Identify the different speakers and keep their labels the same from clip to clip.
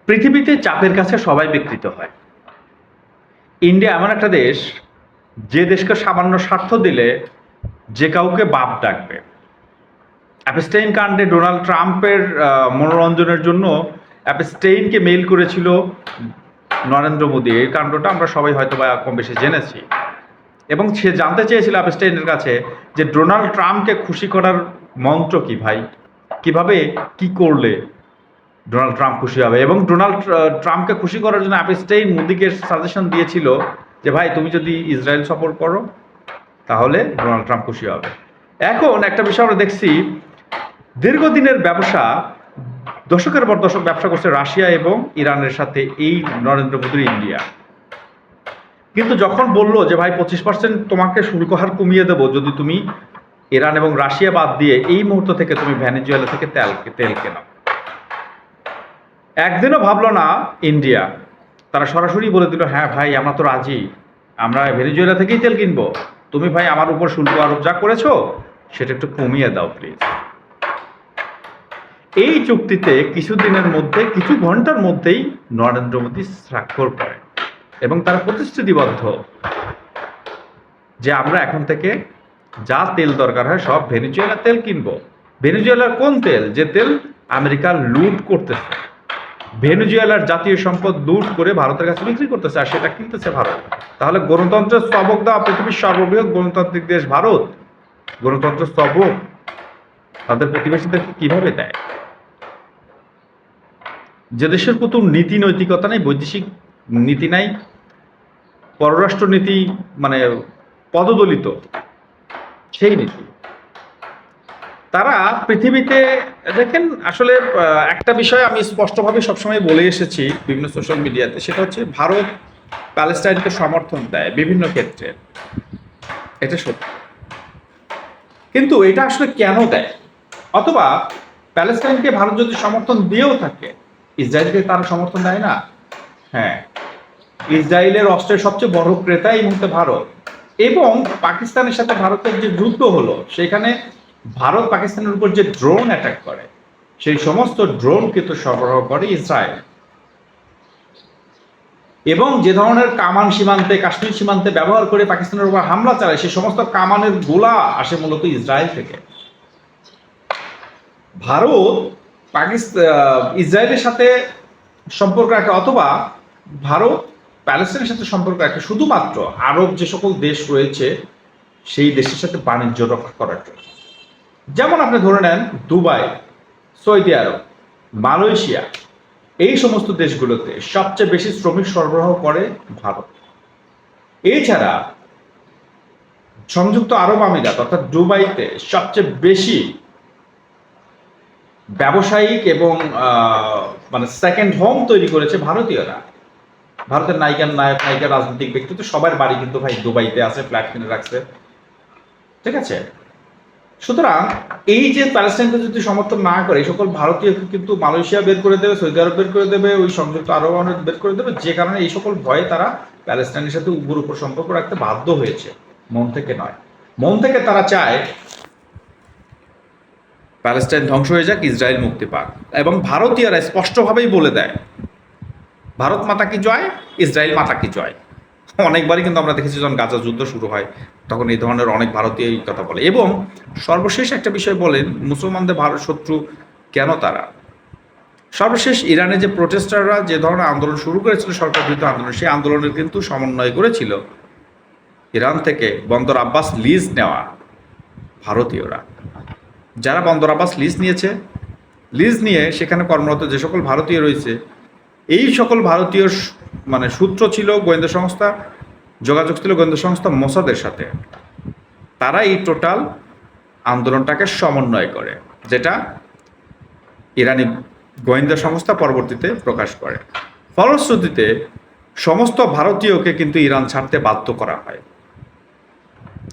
Speaker 1: পৃথিবীতে চাপের কাছে সবাই বিকৃত হয়। ইন্ডিয়া এমন একটা দেশ, যে দেশকে সামান্য স্বার্থ দিলে যে কাউকে বাপ ডাকবে। অ্যাপস্টেইন কাণ্ডে ডোনাল্ড ট্রাম্পের মনোরঞ্জনের জন্য অ্যাপস্টেইনকে মেইল করেছিল নরেন্দ্র মোদী। এই কাণ্ডটা আমরা সবাই হয়তো বা কম বেশি জেনেছি, এবং সে জানতে চেয়েছিল অ্যাপস্টেইনের কাছে যে ডোনাল্ড ট্রাম্পকে খুশি করার মন্ত্র কি ভাই, কিভাবে কি করলে ডোনাল্ড ট্রাম্প খুশি হবে। এবং ডোনাল্ড ট্রাম্পকে খুশি করার জন্য অ্যাপস্টেইন মোদিকে সাজেশন দিয়েছিল যে ভাই তুমি যদি ইসরায়েল সফর করো তাহলে ডোনাল্ড ট্রাম্প খুশি হবে। এখন একটা বিষয় আমরা দেখছি, দীর্ঘদিনের ব্যবসা, দশকের পর দশক ব্যবসা করছে রাশিয়া এবং ইরানের সাথে এই নরেন্দ্র মোদীর ইন্ডিয়া। কিন্তু যখন বললো যে ভাই 25% তোমাকে শুল্ক হার কমিয়ে দেবো যদি তুমি ইরান এবং রাশিয়া বাদ দিয়ে এই মুহূর্ত থেকে তুমি ভেনেজুয়েলা থেকে তেল কেনো, একদিনও ভাবলো না ইন্ডিয়া। তারা সরাসরি বলে দিল হ্যাঁ ভাই আমরা তো রাজি, আমরা ভেনেজুয়েলা থেকেই তেল কিনবো, তুমি ভাই আমার উপর শুল্ক আরোপ যা করেছো সেটা একটু কমিয়ে দাও প্লিজ। এই চুক্তিতে কিছুদিনের মধ্যে, কিছু ঘন্টার মধ্যেই নরেন্দ্র মোদী স্বাক্ষর করে এবং তারা প্রতিশ্রুতিবদ্ধ যে আমরা এখন থেকে যা তেল দরকার হয় সব ভেনেজুয়েলা তেল কিনবো। ভেনেজুয়েলার কোন তেল? যে তেল আমেরিকা লুট করতেছে, ভেনেজুয়েলার জাতীয় সম্পদ লুট করে ভারতের কাছে বিক্রি করতেছে, আর সেটা কিনতেছে ভারত। তাহলে গণতন্ত্রের স্তবক দেওয়া পৃথিবীর সর্ববৃহৎ গণতান্ত্রিক দেশ ভারত, গণতন্ত্রের স্তবক তাদের প্রতিবেশীদেরকে কিভাবে দেয়? যে দেশের কত নীতি নৈতিকতা নেই, বৈদেশিক নীতি নাই, পররাষ্ট্র নীতি মানে পদদলিত সেই নীতি, তারা পৃথিবীতে দেখেন। আসলে একটা বিষয় আমি স্পষ্টভাবে সবসময় বলে এসেছি বিভিন্ন সোশ্যাল মিডিয়াতে, সেটা হচ্ছে ভারত প্যালেস্টাইনকে সমর্থন দেয় বিভিন্ন ক্ষেত্রে, এটা সত্যি। কিন্তু এটা আসলে কেন দেয়? অথবা প্যালেস্টাইনকে ভারত যদি সমর্থন দিয়েও থাকে, ইসরায়েলকে তারা সমর্থন দেয় না? হ্যাঁ, ইসরায়েলের অস্ত্রের সবচেয়ে বড় ক্রেতা এই মুহূর্তে ভারত। এবং পাকিস্তানের সাথে ভারতের যে যুদ্ধ হলো, সেখানে ভারত পাকিস্তানের উপর যে ড্রোন অ্যাটাক করে, সেই সমস্ত ড্রোন কিন্তু সরবরাহ করে ইসরায়েল। এবং যে ধরনের কামান সীমান্তে, কাশ্মীর সীমান্তে ব্যবহার করে পাকিস্তানের উপর হামলা চালায়, সেই সমস্ত কামানের গোলা আসে মূলত ইসরায়েল থেকে। ভারত ইসরায়েলের সাথে সম্পর্ক রাখে, অথবা ভারত প্যালেস্টাইনের সাথে সম্পর্ক রাখে শুধুমাত্র আরব যে সকল দেশ রয়েছে সেই দেশের সাথে বাণিজ্য রক্ষা করার জন্য। যেমন আপনি ধরে নেন দুবাই, সৌদি আরব, মালয়েশিয়া, এই সমস্ত দেশগুলোতে সবচেয়ে বেশি শ্রমিক সরবরাহ করে ভারত। এছাড়া সংযুক্ত আরব আমিরাত অর্থাৎ দুবাইতে সবচেয়ে বেশি ব্যবসায়িক এবং মানে সেকেন্ড হোম তৈরি করেছে ভারতীয়রা। ভারতের নায়িকা, রাজনৈতিক ব্যক্তিত্ব সবার বাড়ি কিন্তু ভাই দুবাইতে আছে, ফ্ল্যাট কিনে রাখছে, ঠিক আছে। সুতরাং এই যে প্যালেস্টাইনকে যদি সমর্থন না করে, এই সকল ভারতীয়কে কিন্তু মালয়েশিয়া বের করে দেবে, সৌদি আরব বের করে দেবে, ওই সংযুক্ত আরব আমিরাত বের করে দেবে, যে কারণে এই সকল ভয়ে তারা প্যালেস্টাইনের সাথে উপর সম্পর্ক রাখতে বাধ্য হয়েছে, মন থেকে নয়। মন থেকে তারা চায় প্যালেস্টাইন ধ্বংস হয়ে যাক, ইসরায়েল মুক্তি পাক। এবং ভারতীয়রা স্পষ্টভাবেই বলে দেয় ভারত মাতা কি জয়, ইসরায়েল মাতা কি জয়। অনেকবারই কিন্তু আমরা দেখেছি যখন গাজা যুদ্ধ শুরু হয় তখন এই ধরনের অনেক ভারতীয় এই কথা বলে। এবং সর্বশেষ একটা বিষয় বলেন, মুসলমানদের ভারত শত্রু কেন তারা? সর্বশেষ ইরানে যে প্রোটেস্টাররা যে ধরনের আন্দোলন শুরু করেছিল, সরকার বিরুদ্ধে আন্দোলন, সেই আন্দোলনের কিন্তু সমন্বয় করেছিল ইরান থেকে বন্দর আব্বাস লিজ নেওয়া ভারতীয়রা। যারা বন্দর আব্বাস লিজ নিয়ে সেখানে কর্মরত যে সকল ভারতীয় রয়েছে, এই সকল ভারতীয় মানে সূত্র ছিল গোয়েন্দা সংস্থা, যোগাযোগ ছিল গোয়েন্দা সংস্থা মোসাদের সাথে। তারা এই টোটাল আন্দোলনটাকে সমন্বয় করে, যেটা ইরানি গোয়েন্দা সংস্থা পরবর্তীতে প্রকাশ করে। ফলশ্রুতিতে সমস্ত ভারতীয়কে কিন্তু ইরান ছাড়তে বাধ্য করা হয়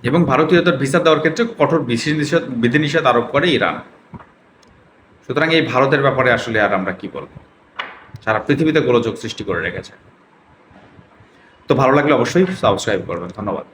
Speaker 1: এবং ভারতীয়দের ভিসা দেওয়ার ক্ষেত্রে কঠোর বিধিনিষেধ আরোপ করে ইরান। সুতরাং এই ভারতের ব্যাপারে আসলে আর আমরা কি বলবো, সারা পৃথিবীতে গোলযোগ সৃষ্টি করে রেখেছে। তো ভালো লাগলে অবশ্যই সাবস্ক্রাইব করবেন। ধন্যবাদ।